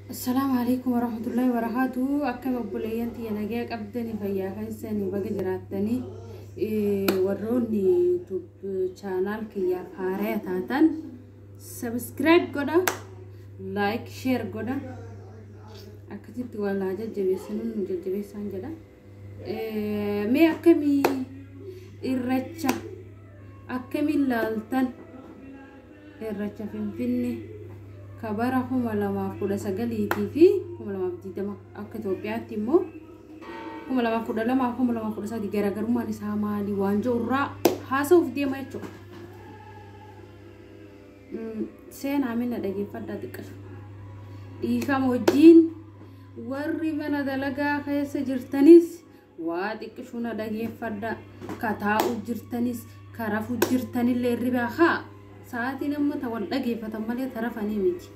السلام عليكم ورحمة الله وبركاته. أكم أبوليانتي أنا جاك أبدني فيا خنسني بقى جراتني وروني يوتيوب channel كيا فارية تاتن سبسكرايب كده لايك شير كده أكتب ولا جدّي سنون جدّي سانجلا مي أكمي الرجّة أكمي لالتن الرجّة فيني kabara kuma lama kuda sagali TV kuma lama ditama akka Itoophiyaatti immoo kuma lama kuda sadi garaagarummaan isaa maali waanjoo irraa haasa'uuf deema jechuudha. Seenaa mina dhageeffadhaa xiqqashu dhiifama wajjiin warri mana dalagaa keessa jirtanis waa xiqqashu na dhageeffadhaa kataa'u jirtanis karafu jirtanillee ribaa haa sa'aatiin amma tawal dhageeffatan malee tarafanii miti.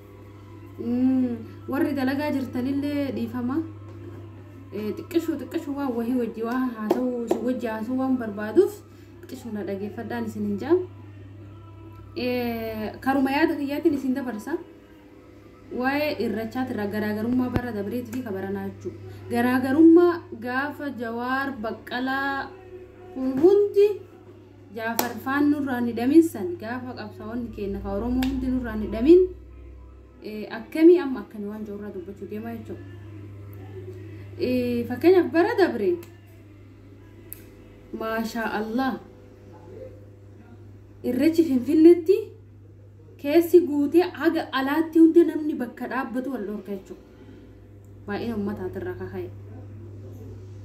Warri dalagaa jirtanillee dhiifama xiqqishu waa wahii wajji waa haasa'u si wajji haasa'u waan barbaaduuf xiqqishu na dhageeffadhaan isin hin jaam. Karuma yaada kiyyaatiin isin dabarsa waa'ee irrachaatirraa garaagarummaa bara dabreetii fi kabaranaa jechuudha. Garaagarummaa gaafa Jawaar Baqqalaa kun hundi Jaafar Faan nurraan hidhamin san gaafa qabsaa'onni keenya ka Oromoo hundi nurraan hidhamin akkamii amma akkamii waan jirurraa dubbachuu deemaa jechuudha. Fakkeenyaaf bara dabre maashaa Allah irreechi Finfinneetti keessi guutee haga alaatti hundi namni bakka dhaabbatu wal dhorka jechuudha. Baay'ee ummataatirraa kaka'e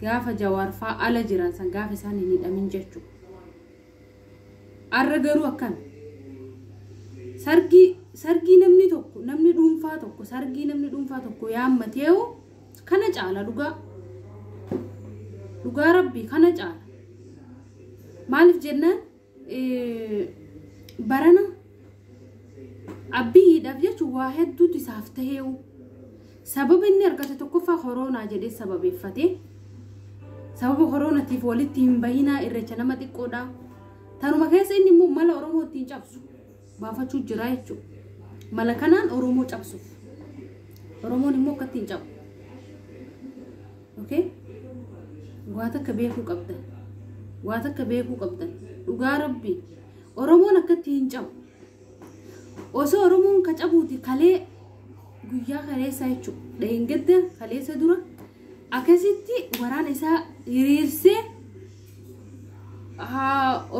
gaafa Jawaar faa ala jiran san gaafa isaan hin hidhamin jechuudha. Arra garuu akkan sargii namni dhuunfaa tokko yaammateewu kana caala dhugaa rabbii kana caala maaliif jennaan barana abbiidhaaf jechuun waa hedduutu isaaf ta'eewu sababa inni argate tokkoffaa koronaa jedhee sababeeffate sababa koronaatiif walitti hin bahinaa irreecha nama xiqqoodha. Tanuma keessa inni immoo mala Oromoo ittiin cabsu baafachuu jira jechuudha. Mala kanaan Oromoo cabsuuf. Oromoon immoo akka ittiin cabu. Okay? Waa takka beekuu qabdan. Dhugaa rabbii Oromoon akka ittiin cabu. Osoo Oromoon ka cabuuti kalee guyyaa kaleessaa jechuudha. Dheengadda kaleessa dura akkasitti waraana isaa hiriirsee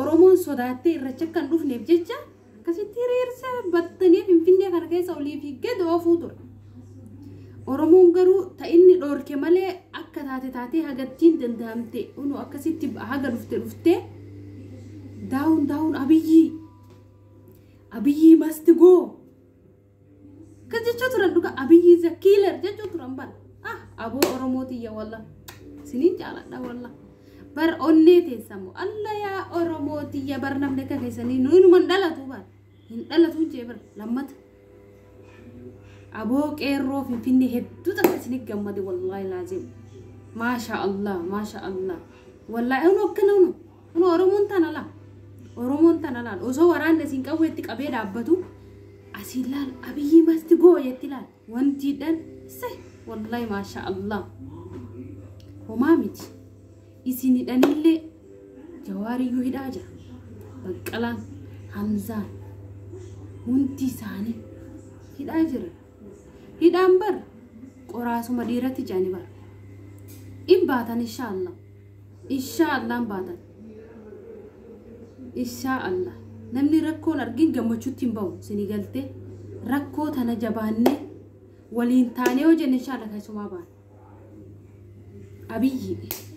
Oromoon sodaattee irreecha kan dhufneef jecha akkasitti hiriirsa battanii Finfinnee kana keessa olii fi gad oofuu ture. Oromoon garuu ta'inni dhoorke malee akka taatee hagattiin danda'amte unu akkasitti haga dhuftee daawun Abiyyi must go kan jechuu turan dhuga Abiyyi is a killer jechuu turan ban aboo Oromootiyya wallah siniin jaaladha wallah. Bar onnee teessamu alla yaa Oromootiyya bar namni akka keessanii nuyinuman dhalatu bar hin dhalatu jee bar lammata aboo qeerroo Finfinnee hedduu takka isinii gammade wallahi laazim maasha Allah wallahi unu akkana unu Oromoon tana laal osoo waraanni isin qawweetti qabee dhaabbatu asiin laal Abiyyi masti goo jetti laal wantiidhaan se wallahi maasha Allah homaa miti. Isini danille Jawaariyyuu hidhaa jira. Baqqalaan Hamzaan hundi isaanii hidhaa jira. Hidhaan bar qoraasuma dhiiratti jaani bar. In baatan inshaallah baatan. Inshaallah namni rakkoon argin gammachuutti hin bahu sini galtee rakkoo tana jabaannee waliin taanee hoo jenne inshaallah keessumaa baana.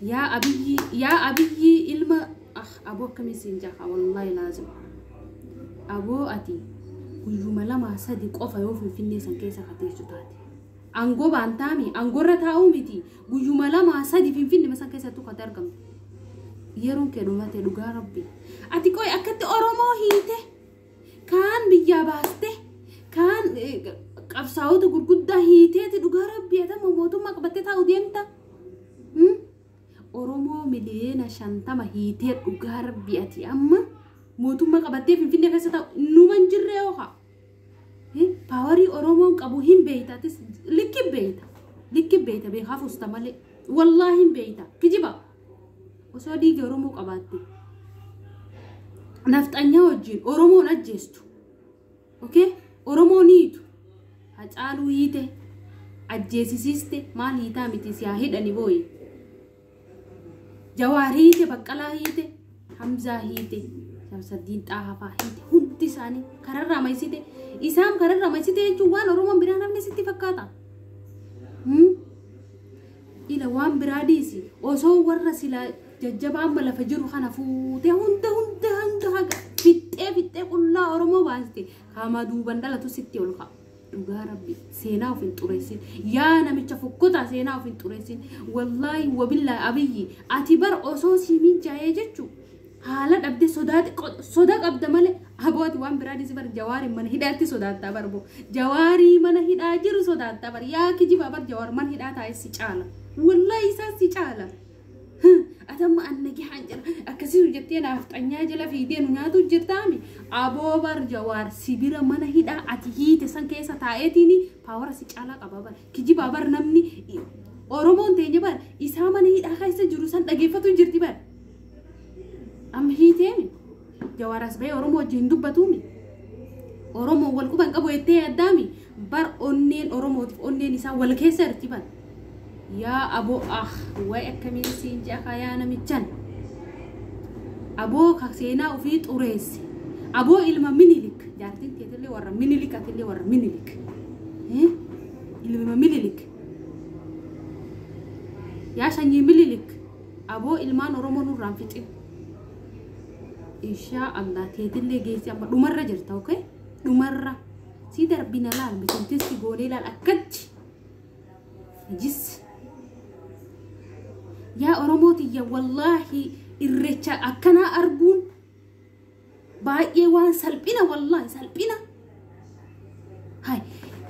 يا أبي إلما أبو كميسين جاها والله لازم أبو أتي كل لما صدق أوفا يوفي في الناس كيسا خطيش تاتي أنغو بانتامي أنغو رتاوميتي كل لما صدق في الناس مثلا كيسا تقدر كم يرون كلمات لغا ربي أتي كوي أكت أرومو هيته كان بيجاباسته كان قبصاوت غرغدا هيته لغا ربي أتا موتو مقبته تاو ديمتا Oromoo miliyoona 50 hiitee dhugaa rabbii ati amma mootummaa qabattee Finfinnee keessa ta'u numan jirree oha. Powerii Oromoon qabu hin beektatis likki بيتا بيخافوا استمالي والله بيتا كجبا وسودي جرمو قباتي نفط أنيا وجين أورمو نجستو أوكي أورمو نيتو هتقالوا هيته أجيسي سيستي مال هيتا متي سياهد أني بوي جوار هيته بقلا هيته حمزة هيته شمس الدين طه هيته هندي ساني كرر رميسيته إسام كرر رميسيته جوان أورمو بيرانا مسيتي فكاتا إلى وان براديسي وصو ورس إلى ججبا أمبلا فجرو خانا فوتي هند فيتة كلها أورمو بانستي كاما دوبان دالتو ستي ولقا دوغا ربي سيناو فين توريسين يا نميتش فكوتا سيناو فين توريسين والله وبالله أبيي أتبر أصوصي من جاية جتشو حالات أبدي صداق أبدا مالي أبوات وان براديسي بر جواري من هداتي صداق تابر بو جواري من هداجر صداق تابر يا كجي بابر جوار من هداتا يسي چالا والله يساسي چالا أتم أنك حنجر أكسر جتين أفتنيا جل في دين ونياتو جرتامي أبو بر جوار سبيرا من هدا أتيه تسان كيسا تايتيني باور سيچالا قبابر كجي بابر نمني أورومون تيني بر إسا من هدا خايسا جروسان تغيفتو جرتي بر أم هي تيمي جوار أسبي أورومو جندو بطومي أورومو والكوبان قبو يتيه أدامي بر أونين أورومو تف أونين إسا والكيسا رتي بر يا أبو وأكمل سينجا خيانا متجن أبو خسينا وفي طريس أبو إلما منيلك جارتين تيتلي ورا منيلك أتلي ورا منيلك إلما منيلك يا شني منيلك أبو إلما نورمو نورام فيتين إن شاء الله تيتلي جيسي أما دمرة جرتا أوكي دمرة سيدر بنا لال بتنتسي قولي لال أكد جس يا أورموتي يا والله الرجال أكنا أرجون باقي وان سلبنا والله سلبنا هاي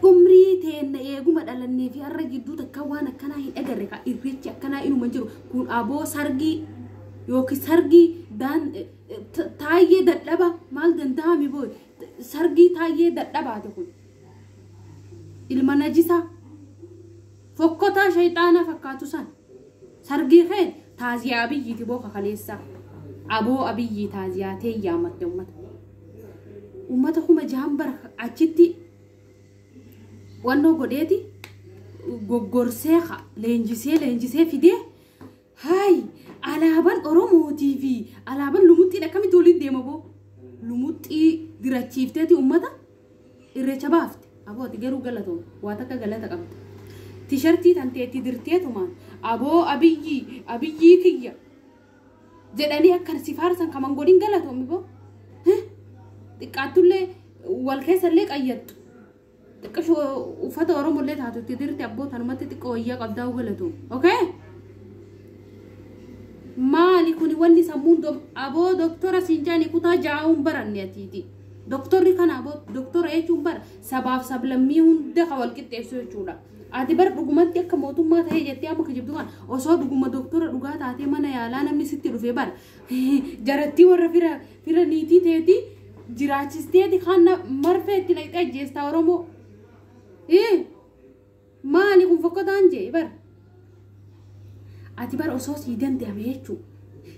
عمري تين يقوم على النبي الرجل دوت كوانا كنا هي أجرك الرجال كنا إنه منجرو كون أبو سرقي يوكي سرقي دان تايي دلبا مال دندامي بوي سرقي تايي دلبا تقول المناجسة فكتا شيطانا فكاتو سان سرقي خير تازيا أبيي تبوكا خليسا أبو أبيي تازياتي يا مت أمتكم جامبر أجتي وانو قديتي غورسيخا لينجيسي فيدي هاي علابان أورومو تي في علابان لموتي لكامي تولي ديمو لموتي دراتشيفتي أمتا إريتشا بافت أبو تيجرو غلطو واتكا غلطا قبط تيشرتي تنتي درتيتو مان أبو أبيي كيا جداني أكن سفارسان كمان قولين غلطو ميبو تقاتل والكيس الليك أيد تكشو وفتا أورومو اللي تهاتو تدرتي أبو تنمتي تقويا قبدا وغلطو أوكي مالي كوني ولي سمون أبو دكتورة سنجاني كتا جاهم بران يتيتي دكتوري كان أبو دكتورة يجون بر سباب سبلميون دخا والكتاب سوچولا آدي بر رقمت يكا موتو ما تهي جتيا مكجبدوان وصو رقم دكتورة رقات آتي مانا يالا نمني ستي رفي بر جرتي ورا فيرا نيتي تيتي جراچستي دي خانا مرفة تلاقي جيستا ورمو مالي كون فقط انجي بر آدي بر أصوص يدن داميچو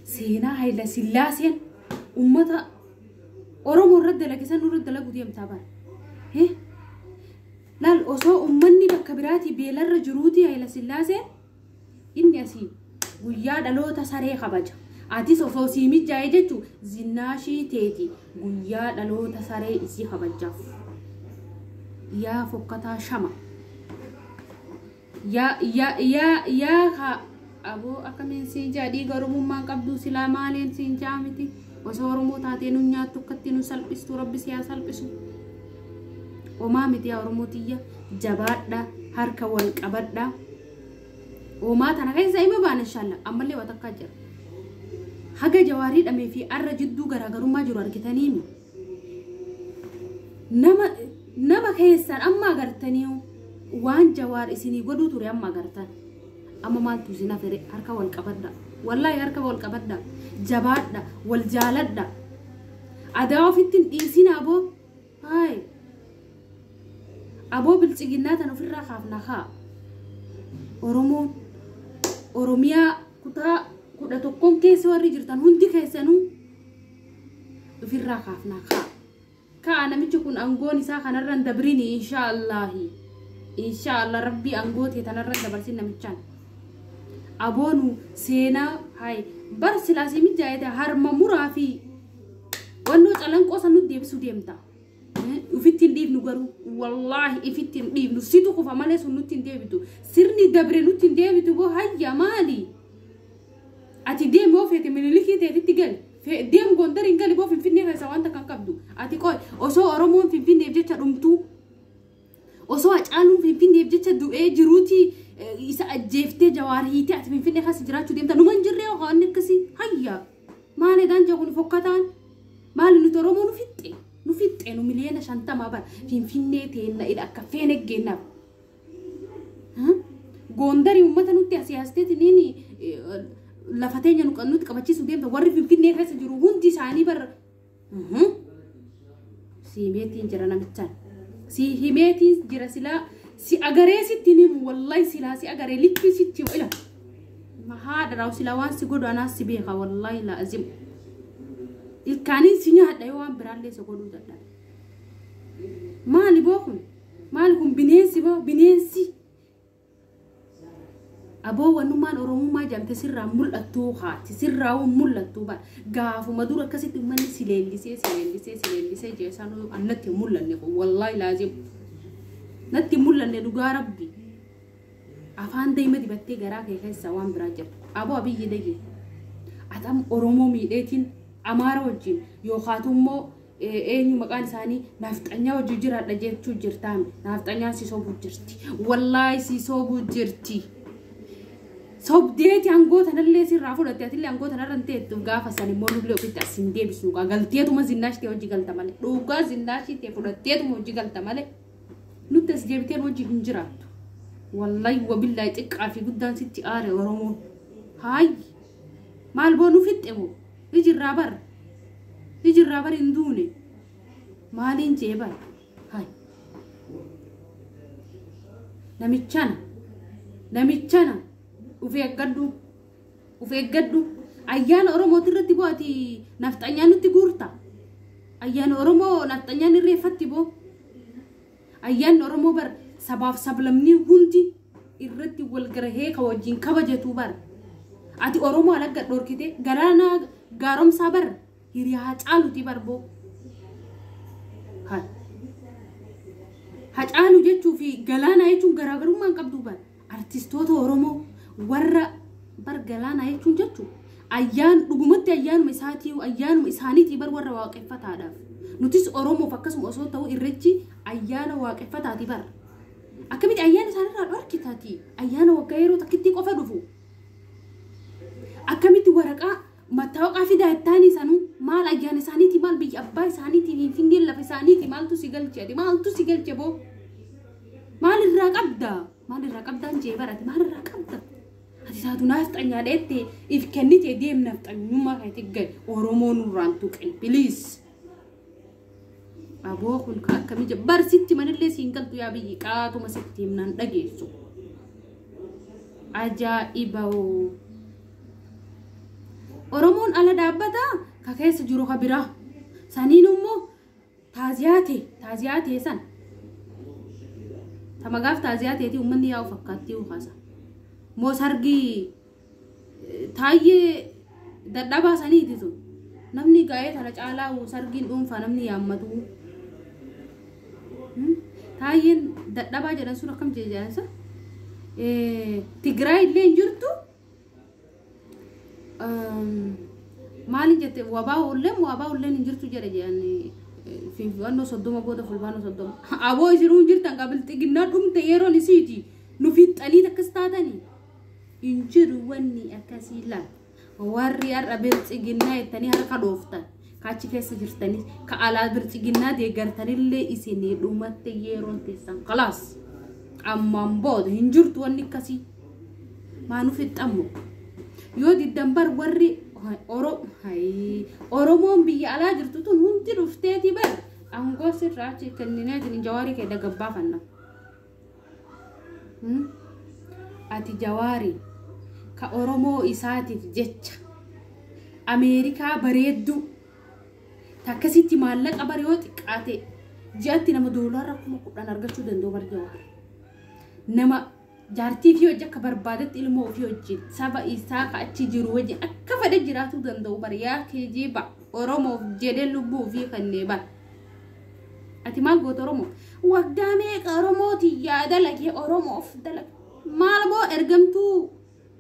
سينا هاي لسلاسين أمتا أورمو رد لكسان نرد لكو ديام تابر لال أصو أمني بكبراتي بيلر جروتي هاي لسلاسين إني أسيب ويا دلو تساري خباجة آتي صفو سيمي جايجتو زناشي تيتي ويا دلو تساري إسي خباجة يا فقطا شما يا أبو أكمل سينجا دي غرمو ما قبدو سلامالين سينجا متي وصورمو تاتينو نياتو كتينو سلبستو ربي سيا سلبسو وما متي يا ورموتية جبادة هركا والقبادة وما تنغي زي ما بان إن شاء الله أما اللي وتكاجر حاجة جواريد أمي في أرى جدو غراغرو ما جرار كتانيمي نما كيسان أما غرتانيو وان جوار إسيني قدو توري أما غرتان أما ما توزينا فري هركا والقبادة والله هركا والقبادة جبادة والجالدة أداو فتن إيسينا أبو هاي أبو بالتجنات أنا في الرخاف نخا Oromoon Oromiyaa kutaa kudha tokkoon keessa warri jirtan hundi keessanuu ofirraa kaafnaa kaa namichi kun aangoon isaa kanarra dabrini inshallah rabbi aangooti tanarra dabarsin namichaan aboonu seenaa hay bar silaasii mijaayete harma muraa fi wannoo calanqoo san nuti deebisuu deemta ufittiin dhiibnu garuu wallaahi ifittiin dhiibnu situ kufa malee sun nutti hin deebitu sirni dabre nutti hin deebitu boo hayya maali ati deemoo feete mililikii teetitti gali deem gondar hin gali boo finfinnee keessa wanta kan qabdu ati qoy osoo Oromoon finfinneef jecha dhumtuu osoo Hacaaluun finfinneef jecha du'ee jiruuti isa ajjeeftee jawaariitii ati finfinnee keessa jiraachuu deemta numan jirree yoo waan akkasii hayya maali daanjaa kun fokkataan maali nuti Oromoo nu fixxe nu miliyoona 50 bar finfinnee teenna ila akka feene geennaaf gondari ummata nutti asiyaasteetiniin lafateenya nuti qabachiisu deemta warri finfinnee keessa jiru hundi isaanii bar siimeetiin jira namichaan si himeetiin jira silaa si agaree sitti nimu wallahi silaa si agaree lippi sitti ila mahaada raw silaa waan si godhu anaas si beeka wallahi laazim ilkaaniin si nyaadha yoo waan biraallee si godhuu dadhabe maali bookun maali kun bineensi aboo wannumaan Oromummaa jamte sirraa mul'attu haati sirraa mul'attu ba gaafuma dura akkasitti manni sileellisee jeesaan annatti mul'anne kun wallahi laazim natti mul'anne dhugaa rabbi afaan deema dibattee garaa kee keessa waan biraa jirtu aboo abiyyi dege atam Oromoo miidheetiin Amaara wajjin yookaatu immoo eenyu maqaan isaanii nafxanyaa wajjin jiraadha jechuu jirtaan nafxanyaan si soobuu jirti wallahi si soobuu jirti sobdeeti angoota nallee sirraa fudhatte atillee angoota narran teettu gaafa san immoo nullee ofitti asin deebisu galteetuma zinnaashitee hojii galta malee dhugaa zinnaashitee fudhatteetuma hojii galta malee nutti as deebiteen hojii hin jiraattu wallahi wabillahi xiqqaa fi guddaan sitti aare Oromoon haay maal boo nu fixxe boo hijirraa bar hin duune maaliin jee bar haay namichana ufeeggaddu ayyaana Oromoo irratti booti nafxanyaan nutti guurta ayyaana Oromoo nafxanyaan irreeffatti boo ayyaana Oromoo bar sabaaf sablamni hundi irratti wal garahee ka wajjin kabajatu bar ati Oromoo alagga dhorkite galaana gaaromsaa bar hiriyaa Hacaaluuti bar boo Hacaaluu jechuu fi galaana jechuun garaagarummaan qabdu bar artistoota Oromoo warra bar galaana jechuun jechuun ayyaan dhugumatti ayyaanuma isaaniitii bar warra waaqeffataadhaaf nutis Oromoof akkasuma osoo ta'u irreechi ayyaana waaqeffataati bar akkamitti ayyaana isaanirraa dhorkitaati ayyaana waggaa yeroo takkitti qofa dhufu akkamitti waraqaa mattaawaqaa fi daa'imtaanii sanuu maal ayyaana isaaniitii maal biyya abbaa isaaniitii finfinneen lafa isaaniitii maaltu si galche boo maalirraa qabdaan jee barate maalirraa qabda ati saatu nafxanyaa dheette if kennite deem nafxanyummaa kan itti gal Oromoon nurraan tuqin please aboo kun akkamitti bar sitti manillee siin galtu yaa biyyi qaatuma sitti himnaan dhageessu ajaa'iba Oromoon ala dhaabbata ka keessa jiru ka biraa saniin immoo taaziyaatee san tamagaaf taaziyaateeti ummanni yaa'u fakkaattii ukaasa moo sargii taayyee dadhabaa saniiti sun namni gaa'ee tana caalaa sargiin dhuunfaa namni yaammatu taayyeen dadhabaa jedhan sun akkam jeejaansa Tigraay illee hin jirtu maalin jette wabaa ulleen hin jirtu jedhe jedhani finfinnoo soddoma booda fulbaanoo soddoma aboo isiruun jirtan qabilxiginnaa dhumte yeroon isiiti nu fixxanii takkas taatanii hin jiru wanni akkasii laal warri har'a bilxiginnaa jettanii harka dhooftan kaachi keessa jirtanii ka alaa bilxiginnaa deeggartanillee isinii dhumatte yeroon teessan khalaas ammaan booda hin jirtu wanni akkasii maa nu fixxammo yoo didambar warri Oromoon biyya alaa jirtu tun hundi dhufteeti bar angoo sirraachi kennineetiin jawaarii kee dagabbaafanna ati jawaari ka oromoo isaatiif jecha Ameerikaa bareeddu takkasitti maallaqa bariyoo xiqqaate ji'atti nama doolaara 10,000 argachuu danda'u bar jawaari nama jaartii fi hojii akka barbaadetti ilmoo ofii hojii saba isaa ka achi jiru wajjin akka fedhe jiraatu danda'u bar yaa keejiba oromoo jedhee lubbuu fi kannee bar ati maal goota oromoo waggaa meeqa oromooti yaada lagee oromoof dalag maal boo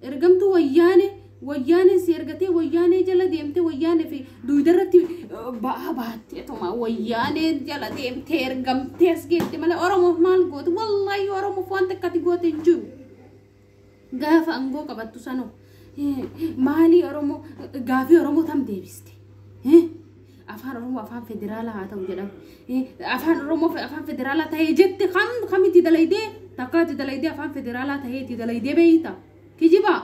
ergamtuu wayyaane si ergatee wayyaane jala deemte wayyaane fi duudarratti baattee tuma wayyaane jala deemte ergamtee as geette malee oromoof maal goota wallahi oromoof waan takkati goote hin jiru gaafa angoo qabattu sanoo maali oromoo gaafii oromoo tam deebiste afaan oromoo afaan federaalaa haa ta'u jedhame afaan oromoo afaan federaalaa ta'ee jette kam itti dalaydee takkaatti dalaydee afaan federaalaa ta'ee itti dalaydee beeyta kijiba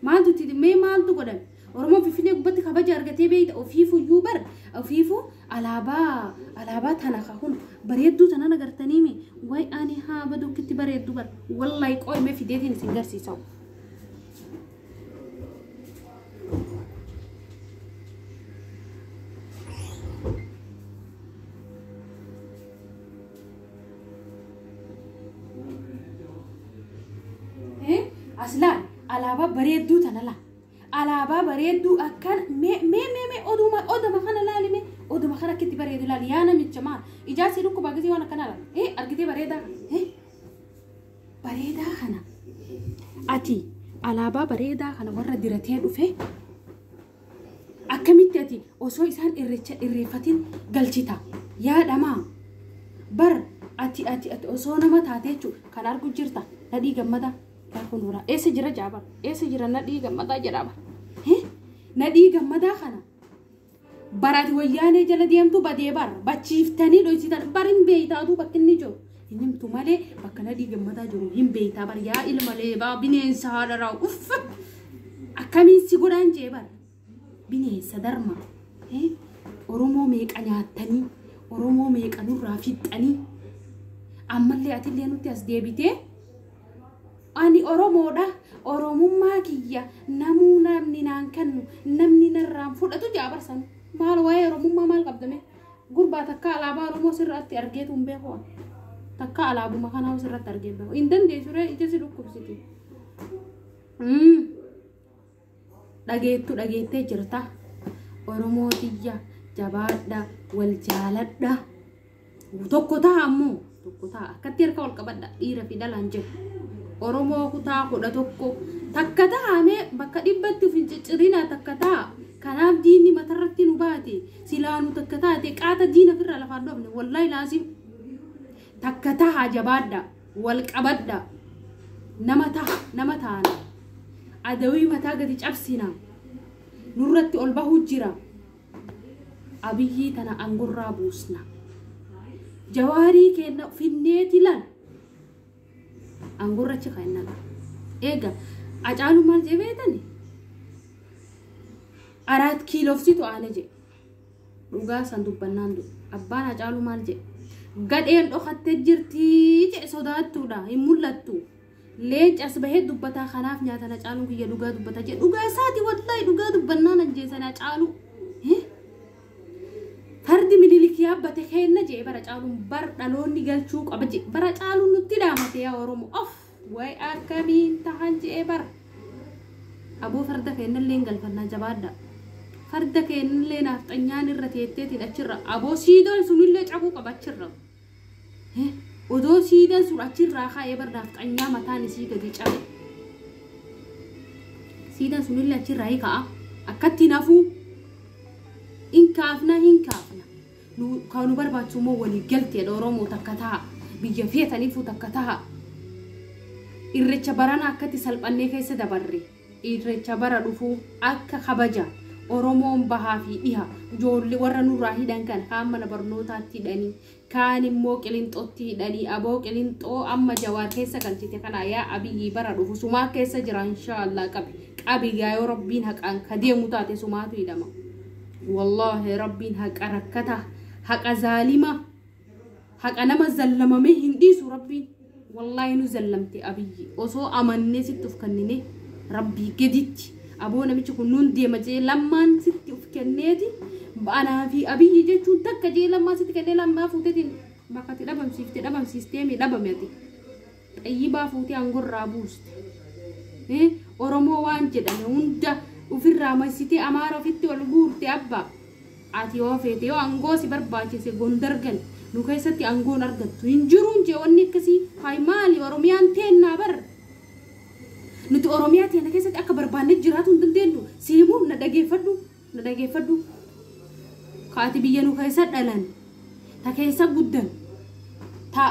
maaltu itti mee maaltu godhame oromoo finfinnee gubbatti kabaja argatee beeyta ofiifuyyuu bar ofiifu alaabaa tana kun bareedduu tanan agartaniimi way ani haa badukkitti bareeddu bar wallahi qoyme fideetiin isin garsiisa aslan alaabaa bareedduu tanala alaabaa bareedduu akkan me oduma kana laalime oduma kana kitti bareedu laal yaa namicha maal ijaasi dhukku baagisi waan akkana laal argitee bareedaa kana ati alaabaa bareedaa kana warra diratee dhufe akkamitti ati osoo isaan irreeffatin galchita yaadamaa bar ati osoo nama taatee kan argu jirta nadhii gammada kunura ese jira jaba ese jira nadii gammada jedhaba nadii gammada kana barati wayyaane jala deemtu badee bar bachiiftanii dhoysitan barin beeytaatu bakkinni jiru inimtu malee bakka nadii gammada jiru hin beeytaa bar yaa ilmalee baa bineensa haadharaa uff akkamiin si godhaan jee bar bineensa darma oromoo meeqa nyaattanii oromoo meeqa nurraa fixxanii ammallee atillee nutti as deebitee ani oromoodha oromummaa kiyya namuu namni naan kennu namni narraan fudhatu jaabarsan maal waa'ee oromummaa maal qabdame gurbaa takka alaabaa oromoo sirratti argeetu hin beeku takka alaabuma kanaa sirratti argee beeku hin dandeessuree ija si dhukkubsiti dhageettee jirta oromoo tiyya jabaadha wal jaaladha tokko ta'a ammoo tokko ta'a akkatti harka wal qabadha dhiira fi dhalaan jedhu oromoo kutaa kudha tokko takka taa'ame bakka dhibbatti uf hin ciccirina takka ta'a kanaaf diinni matarratti nu baate silaanu takka taate qaata diina firra lafaan dhoofne wallahi laasim takka ta'a jabaadha wal qabadha nama taana adawii mataa gadi cabsina nurratti ol bahuu jira abiyyii tana angurraa buusna jawaarii kenna finneeti lan angurra chika innaga ega acaalu maal jebeetani 4 kiilofsitu aane je dhugaa san dubbannaan du abbaan acaalu maal je gadheen dhokatte jirti je sodaattuudha hin mul'attu leencas bahee dubbataa kanaaf nyaatana acaaluun kiyya dhugaa dubbata je dhugaa isaati wallahi dhugaa dubbannaan anjeesana acaalu fardi mililiki yabbate kenna je bara caaluun bar dhaloonni galchuu qaba je bara caaluun nutti dhaamate yaa oromoo of way akkamiin tahan je bar aboo farda kennallee galfannaa jabaadha farda kennallee naaf xanyaan irra teetteetiin achirra aboo siidoon sunillee cabuu qaba achirra odoo siidoon sun achirraa kaa'ee bar naaf xanyaa mataan isii gadi cabe siidoon sunillee achirraa hiika'a akkatti nafuu inkaafna kanu barbaachisu moo walii galteedha oromoo takka ta'a biyya feetaniifu takka ta'a irrecha barana akkatti salphannee keessa dabarre irrecha bara dhufu akka kabaja oromoon bahaa fi dhiha ijoollee warra nurraa hidhan kan kaan mana barnootaatti hidhanii kaan immoo qilinxootti hidhanii aboo qilinxoo amma jawaar keessa galchite kana yaa abiyyi bara dhufu sumaa keessa jira inshaallah qabi yaa rabbiin haqaan ka deemu taate sumaatu hidhama wallahi rabbiin haqa rakkata haqa zaalima haqa nama zallamame hindiisu rabbiin والله نزلمتي أبي وصو أمني ست فكنني ربي قديت أبونا بيشكو نون دي مجي لما ست فكنيتي أنا في أبي جيتشون تك جي لما ست كني لما فوتتي بقتي لبم سيفتي لبم سيستمي لبم ياتي أي با فوتي أنقر رابوست أورمو وانجد أنا وندا وفي الرامي سيتي أمارة فيتي والبورتي أبا أتي وفيتي وأنقوسي برباجي سي غندرغن nu keessatti aangoon argattu hin jiruun je wanni akkasii hay maali oromiyaan teenna bar nuti oromiyaa teenna keessatti akka barbaanne jiraatu hin dandeenyu siimu na dhageeffadhu kaati biyya nu keessa dhalan ta keessa guddan ta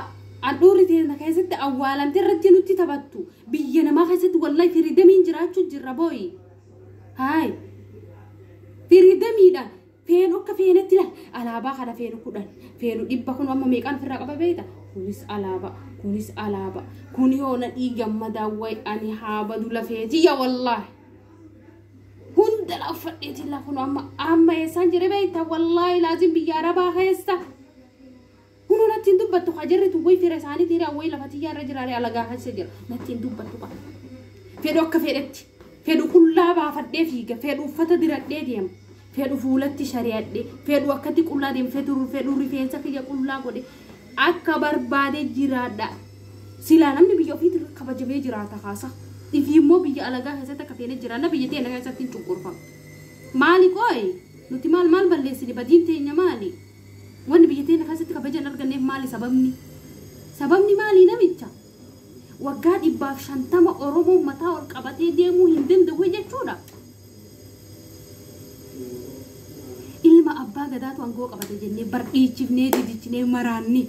adhuuri teenna keessatti awwaalamte irratti nutti taphattu biyya namaa keessatti wallahi firidamiin jiraachuu jirra booyi hay firidamiidha فين أوكا فين التلا على با خدا فين كودن فين ديبا كون أما ميكان في الرقبة بيتا كونيس على با كوني هون إيجام مداوي أني حابة دولا فيتي يا والله هون دلا فديتي لا كون أما يسانجري بيتا والله لازم بيارا با خيستا هون نتين دوبتو خجرة توي في رساني تيري أوي لفتي يا رجل على جاها سجر نتين دوبتو با فين أوكا فينتي فين كلها با فدي فيك فين وفتا ديرات ديم فيدو فولتي شريعة دي فيدو وقتي كلها دي فيدو ريفينسا كي كلها قولي أكبر بعد جرادا سلا نمني بيجو في تركب جميع جرادا خاصة تفي مو بيجي على جاه هذا تكفيني جرادا بيجي تينا هذا تين شكورفا مالي كوي نتي مال بلسي دي بدين تينا مالي وان بيجي تينا هذا تكفي جنر كنيه مالي سببني مالي نميتشا وقاد إباف شنتما أرومو متا والقبتي ديمو هندن دوي جتشودا ilma abbaa gadaatu angoo qabate jennee bardhiichifnee didichinee maraanni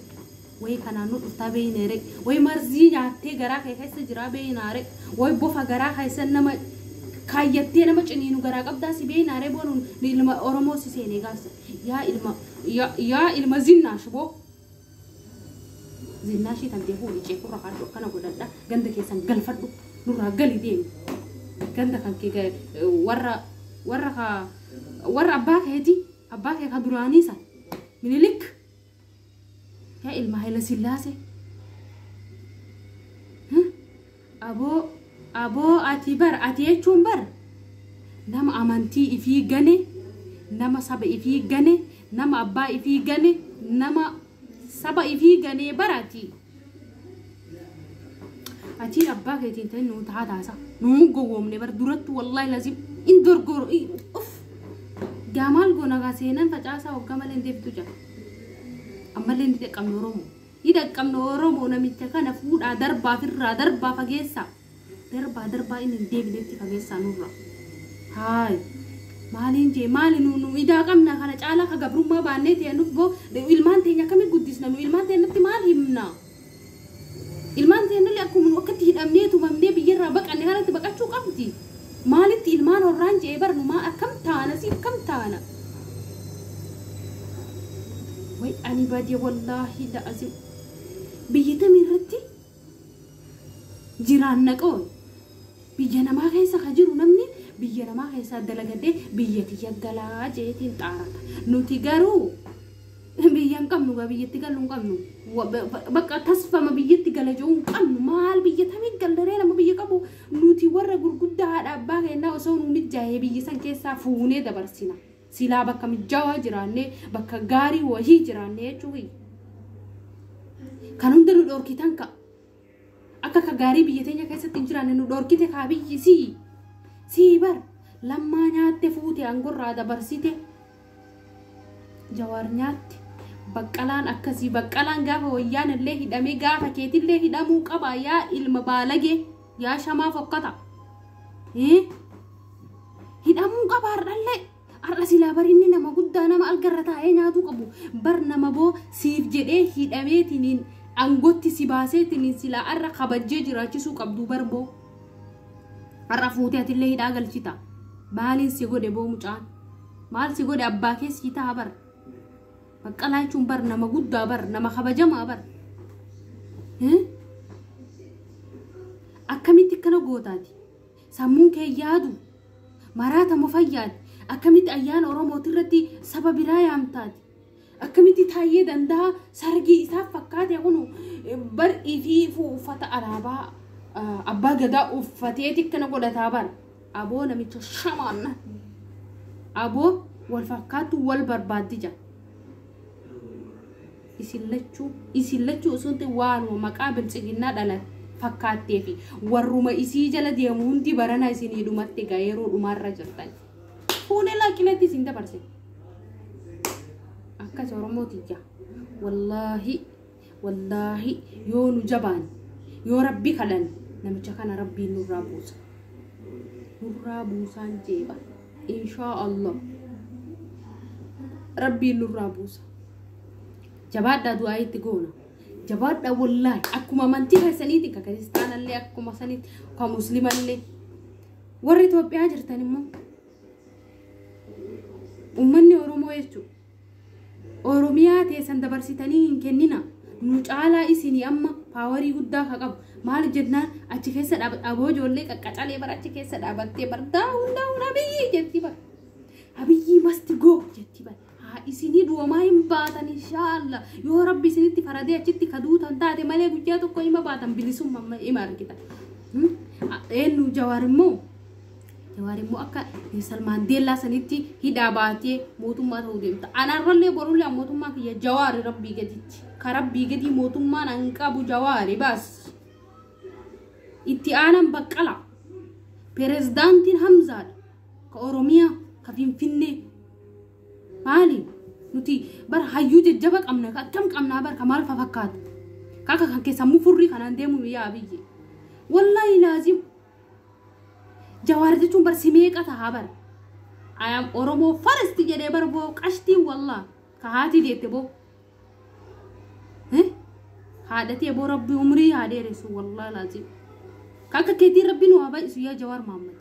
way kanaanu dhuftaa beeyneere way marzii nyaattee garaa kee keessa jiraa beeynaare way bofa garaa keessa nama kaayattee nama ciniinu garaa qabdaa si beeynaare boonuun ilma oromoo si seenee gaafsa yaa ilma zinnaash boo zinnaashii tantee fuudhi ceekurra haadhu akkana godhadha ganda keessan galfadhu nurraa gali deemi ganda kan kee warra abbaa kee ka duraanii san minilik yaa ilma Haayila Sillaasee aboo ati jechuun bar nama amantii ifii gane nama saba ifii gane nama abbaa ifii gane nama saba ifii gane barati ati abbaa keetiin ta'e nu taataasa nu gowwoomne bar durattu wallahi lazim in dorgoro uf gamal gona gaseenan facaasa hoggamalee deebtu jira ammallee ndi deqqamne oromoo hidhaqqamne oromoo namicha kana fuudhaa darbaa firraa darbaa fageessa darbaa inni deebinetti fageessa nurra haay maaliin jee maali nu idaa qabna kana caalaa ka gabrummaa baannee ta'e nuuf boo ilmaan teenya akkamii guddisna nu ilmaan teenyatti maal himna ilmaan teenyallee akkuma akkatti hidhamnee tumamnee biyyarraa baqanne kanatti baqachuu qabdi maalitti ilmaan horraan jee barnu maa akkam taana siif kam taana way ani badee wallaahi la'azim biyyi tamirratti jiraan naqoo biyya namaa keessa ka jiru namni biyya namaa keessa dalagadee biyya tiyya galaa jeetiin xaarata nuti garuu biyyan qabnu ga biyyatti galuu qabnu bakka tasfama biyyatti gala jiru qabnu maal biyya tamii gallaree nama biyya qabu nuti warra gurguddaa abbaa keenyaa osoo nu mijaa'ee biyya san keessaa fuunee dabarsina silaa bakka mijaawaa jiraannee bakka gaarii wahii jiraannee jechuudha kan hunda nu dhorkitan ka akka ka gaarii biyya teenya keessatti hin jiraanne nu dhorkite kaa biyyi sii bar lammaa nyaatte fuute angorraa dabarsite jawaar nyaatte baqqalaan akkasii baqqalaan gaafa wayyaan illee hidhamee gaafa keetillee hidhamuu qaba yaa ilma baalagee yaa shamaa fokkata hidhamuu qaba har'allee har'a silaa bar inni nama guddaa nama algarra taa'ee nyaatuu qabu bar nama boo siif jedhee hidhameetiniin angotti si baaseetiniin silaa har'a kabajjee jiraachisuu qabdu bar boo har'a fuutee atillee hidhaa galchita maaliin si godhe boo mucaan maal si godhe abbaa keessi ta'a bar baqqalaa jechuun bar nama guddaa bar nama kabajamaa bar akkamitti akkana gootaati sammuun kee yaadu maraata mufayyaati akkamitti ayyaana oromootirratti saba biraa yaamtaati akkamitti taayee danda'a sargii isaa fakkaate kunu bar'ii fi uffata alaabaa abbaa gadaa uffateeti kana godhataa bara aboo namicha shamaanna aboo wal fakkaatu wal barbaaddi jira isin lachuu sunti waanuma maqaa bilchiginnaa dhalan fakkaatee fi warruma isii jala deemu hundi barana isinii dhumatti gaa yeroo dhumaarra jirtan fuunee laaqilatti isin dabarse akkas Oromootiyya wallaahi yoo nu jabaan yoo rabbi kadhan namicha kana rabbiin nurraa buusaan jeeba inshaa Allah rabbiin nurraa buusa jabaadhaa du'aa itti goona jabaadhaa wallaahi akkuma amantii keessaniiti ka kiristaanallee akkuma saniiti ka muslimallee warri Itoophiyaa jirtan immoo ummanni Oromoo jechuudha Oromiyaa teessan dabarsitanii hin kennina nu caalaa isinii amma paawarii guddaa ka qabu maal jennaan achi keessa aboo ijoollee qaqqacalee bara achi keessa dhaabattee bardaa hundaa abiyyi jetti bara abiyyi masti goo jetti bara isinii du'amaa hin baatan inshallah yoo rabbi isinitti faradee achitti kaduutan taate malee guyyaa tokko hima baatan bilisummaa hima argitan eenyu Jawaar immoo akka Salmaan Deellaa sanitti hidhaa baatee mootummaa ta'uu deemta anarrallee borullee mootummaa kiyya Jawaar rabbii gaditti ka rabbii gadii mootummaan an qabu Jawaari baas itti aanan Baqqala pirezidaantiin Hamzaadha ka Oromiyaa ka Finfinnee maali nuti bar hayyuu jajjaba qabna akkam qabna bar kamaal fakkaata kaka kan keessa mufurri kanaan deemu yaa biyye wallahi laazim Jawaar jechuun bar simeeqa tahaa bar ayam Oromoo farasti jedhee bar boo qashtii wallah ka haati deette boo haadhatee boo rabbi umrii haadeeresu wallahi laazim kaka keetii rabbi nu haa ba'isu yaa Jawaar Mahammad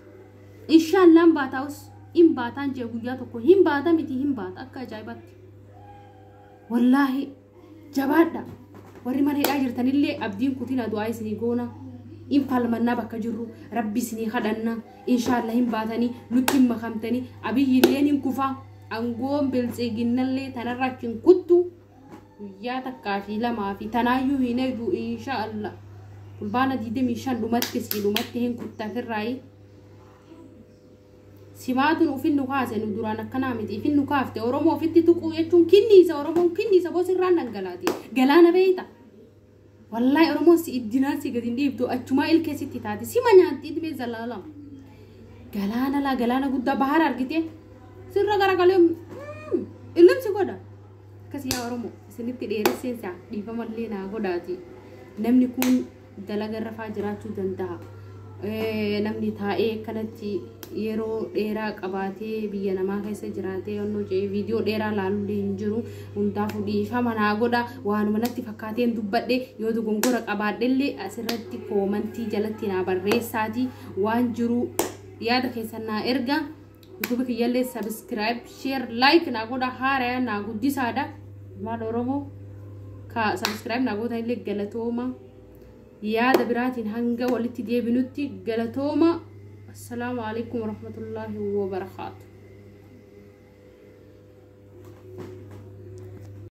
inshallah baataus in baataan jee guyyaa tokko hin baata miti hin baata akka ajaa'ibatti wallahi jabaadha warri mana hidhaa jirtanillee abdiin kutina du'aa isinii goona in falmannaa bakka jirru rabbi isinii kadhanna inshallah hin baatanii nutti hin makamtanii abiyyilleen hin kufaa angoon biltsiginnallee tanarrakin kuttu guyyaa takkaa fi lamaa fi tanaayyuu hin eegdu inshallah fulbaana 25 dhumatti hin kuttaafirraayi simaatun ufin nukaase nu duraan akkana miti ifin nukaafte Oromoo ofitti tuquu jechuun kinniisa Oromoon kinniisa bosirraan dhangalaati galaana beeyta wallahi Oromoon si iddinaan si gadi dhiibdu achumaa ilkeessitti taate sima nyaatti idmee zalaalam galaana guddaa bahara argite sirra garagalee illimsi godha akkasi yaa Oromoo isinitti dheeresseensa dhiifamallee naa godhaati namni kun dalaga rafaa jiraachuu danda'a namni taa'ee kanatti yeroo dheeraa qabaatee biyya namaa keessa jiraatee onnoo jee viidiyoo dheeraa laalullee hin jiru hundaafuu dhiifama naa godha waanuma natti fakkaateen dubbadhe yoo dogongora qabaadhellee asirratti koomantii jalatti naa barreessaati waan jiru yaada keessan naa erga YouTube kiyyallee subscribe share like naa godha haaraya naa guddisaadha maal Oromoo ka subscribe naa godha illee galatooma yaada biraatiin hanga walitti deebinutti galatooma السلام عليكم ورحمة الله وبركاته.